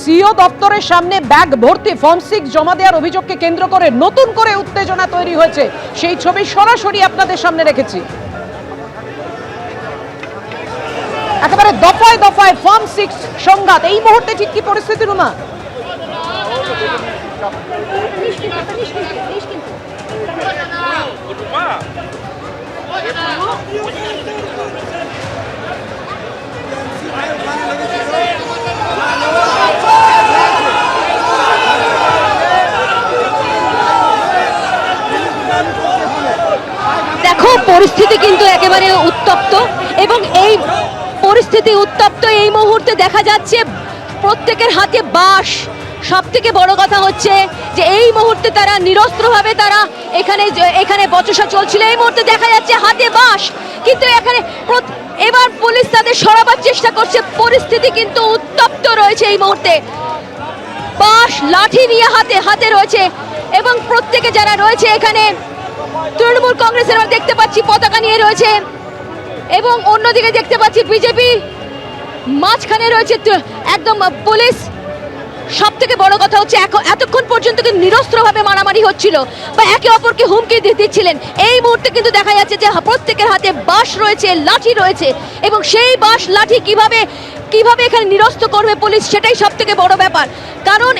CEO দপ্তরের সামনে bag ভর্তি ফর্ম 6 জমা দেওয়ার অভিযোগকে কেন্দ্র করে নতুন করে উত্তেজনা তৈরি হয়েছে। সেই ছবি সরাসরি আপনাদের সামনে রেখেছি। একেবারে দফায় দফায় ফর্ম 6 সংঘাত। এই মুহূর্তে ঠিক কি পরিস্থিতি রুমা? দেখো পরিস্থিতি কিন্তু একেবারে উত্তপ্ত এবং এই পরিস্থিতি উত্তপ্ত এই মুহূর্তে দেখা যাচ্ছে প্রত্যেকের হাতে বাঁশ। সব থেকে বড় কথা হচ্ছে যে এই মুহূর্তে তারা নিরস্ত্রভাবে তারা এখানে বচসা চলছিল, এই মুহূর্তে দেখা যাচ্ছে হাতে বাঁশ। কিন্তু এখানে এবার পুলিশ তাদের সরাবার চেষ্টা করছে। পরিস্থিতি কিন্তু উত্তপ্ত রয়েছে এই মুহূর্তে। বাঁশ লাঠি নিয়ে হাতে রয়েছে এবং প্রত্যেকে যারা রয়েছে এখানে তৃণমূল কংগ্রেসের আমরা দেখতে পাচ্ছি পতাকা নিয়ে রয়েছে এবং অন্যদিকে দেখতে পাচ্ছি বিজেপি মাঝখানে রয়েছে একদম পুলিশ। সব থেকে বড় কথা হচ্ছে এতক্ষণ পর্যন্ত কিন্তু নিরস্ত্রভাবে মারামারি হচ্ছিল বা একে অপরকে হুমকি দিচ্ছিলেন। এই মুহূর্তে কিন্তু দেখা যাচ্ছে যে প্রত্যেকের হাতে বাঁশ রয়েছে, লাঠি রয়েছে এবং সেই বাঁশ লাঠি কিভাবে এখানে নিরস্ত্র করবে পুলিশ, সেটাই সব থেকে বড় ব্যাপার। কারণ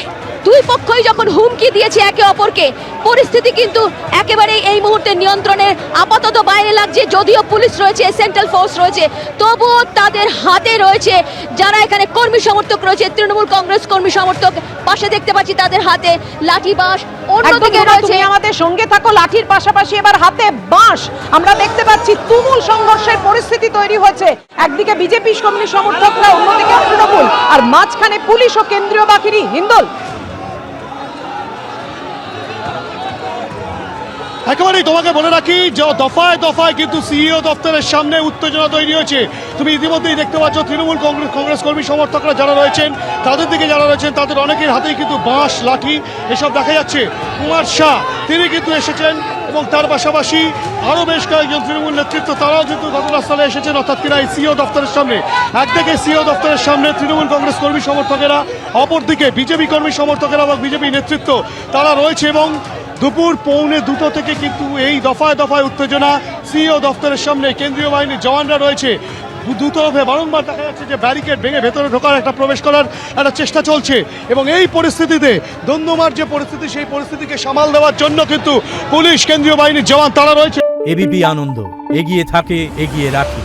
দুই পক্ষই যখন হুমকি দিয়েছে একে অপরকে, পরিস্থিতি কিন্তু একেবারেই এই মুহূর্তে নিয়ন্ত্রণের আপাতত বাইরে লাগছে। যদিও পুলিশ রয়েছে, সেন্ট্রাল ফোর্স রয়েছে, তবুও তাদের হাতে রয়েছে যারা এখানে কর্মী সমর্থক রয়েছে, তৃণমূল কংগ্রেস কর্মী সমর্থক। পাশে দেখতে পাচ্ছি তাদের হাতে লাঠি বাঁশ, অন্যদিকে রয়েছে। আমাদের সঙ্গে থাকো। লাঠির পাশাপাশি এবার হাতে বাঁশ আমরা দেখতে পাচ্ছি। তুমুল সংঘর্ষের পরিস্থিতি তৈরি হয়েছে। একদিকে বিজেপি কর্মী সমর্থকরা, অন্যদিকে তৃণমূল, আর মাঝখানে পুলিশ ও কেন্দ্রীয় বাহিনী হিন্দল। একেবারেই তোমাকে বলে রাখি যে দফায় দফায় কিন্তু সিইও দপ্তরের সামনে উত্তেজনা তৈরি হয়েছে। তুমি ইতিমধ্যেই দেখতে পাচ্ছ তৃণমূল কংগ্রেস কর্মী সমর্থকরা যারা রয়েছেন, তাদের দিকে যারা রয়েছেন তাদের অনেকের হাতেই কিন্তু বাঁশ লাঠি এসব দেখা যাচ্ছে। কুমার শাহ তিনি কিন্তু এসেছেন এবং তার পাশাপাশি আরও বেশ কয়েকজন তৃণমূল নেতৃত্ব তারাও কিন্তু ঘটনাস্থলে এসেছেন, অর্থাৎ কিনা এই সিইও দপ্তরের সামনে। একদিকে সিইও দপ্তরের সামনে তৃণমূল কংগ্রেস কর্মী সমর্থকেরা, অপরদিকে বিজেপি কর্মী সমর্থকেরা এবং বিজেপি নেতৃত্ব তারা রয়েছে এবং দুপুর 1:45 থেকে কিন্তু এই দফায় দফায় উত্তেজনা। সিইও দপ্তরের সামনে কেন্দ্রীয় বাহিনীর জওয়ানরা রয়েছে। দুতরফে বারংবার দেখা যাচ্ছে যে ব্যারিকেড ভেঙে ভেতরে ঢোকার প্রবেশ করার একটা চেষ্টা চলছে এবং এই পরিস্থিতিতে দন্দুমার যে পরিস্থিতি, সেই পরিস্থিতিকে সামাল দেওয়ার জন্য কিন্তু পুলিশ, কেন্দ্রীয় বাহিনীর জওয়ান তারা রয়েছে। এবিপি আনন্দ, এগিয়ে থাকে, এগিয়ে রাখে।